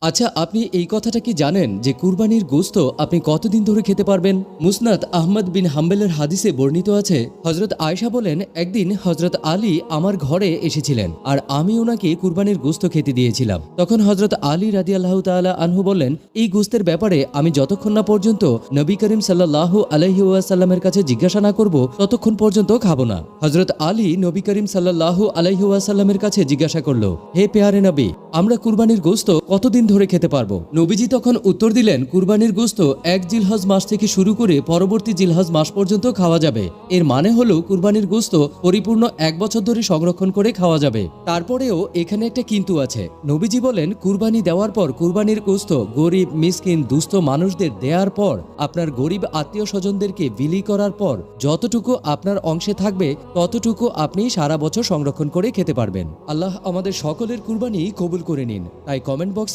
আচ্ছা, আপনি এই কথাটা কি জানেন যে কুরবানির গোশত আপনি কতদিন ধরে খেতে পারবেন? মুসনাদ আহমদ বিন হাম্বেলের হাদিসে বর্ণিত আছে, হযরত আয়েশা বলেন, একদিন হযরত আলী আমার ঘরে এসেছিলেন আর আমি ওনাকে কুরবানির গোশত খেতে দিয়েছিলাম। তখন হযরত আলী রাদিয়াল্লাহু তাআলা আনহু বললেন, এই গোশতের ব্যাপারে আমি যতক্ষণ না পর্যন্ত নবী করিম সাল্লাল্লাহু আলাইহি ওয়াসাল্লামের কাছে জিজ্ঞাসা না করব ততক্ষণ পর্যন্ত খাবো না। হযরত আলী নবী করিম সাল্লাল্লাহু আলাইহি ওয়াসাল্লামের কাছে জিজ্ঞাসা করলো, হে পেয়ারে নবী, আমরা কুরবানির গোশত কতদিন ধরে খেতে পারবো? নবীজি তখন উত্তর দিলেন, কুরবানির গোশত এক জিলহজ মাস থেকে শুরু করে পরবর্তী জিলহজ মাস পর্যন্ত খাওয়া যাবে। এর মানে হলো কুরবানির গোশত পরিপূর্ণ 1 বছর ধরে সংরক্ষণ করে খাওয়া যাবে। তারপরেও এখানে একটা কিন্তু আছে। নবীজি বলেন, কুরবানি দেওয়ার পর কুরবানির গোশত গরিব, মিসকিন, দুস্থ মানুষদের দেওয়ার পর, আপনার গরিব আত্মীয় স্বজনদেরকে বিলি করার পর যতটুকু আপনার অংশে থাকবে ততটুকু আপনি সারা বছর সংরক্ষণ করে খেতে পারবেন। আল্লাহ আমাদের সকলের কুরবানি কবুল করে নিন। তাই কমেন্ট বক্সে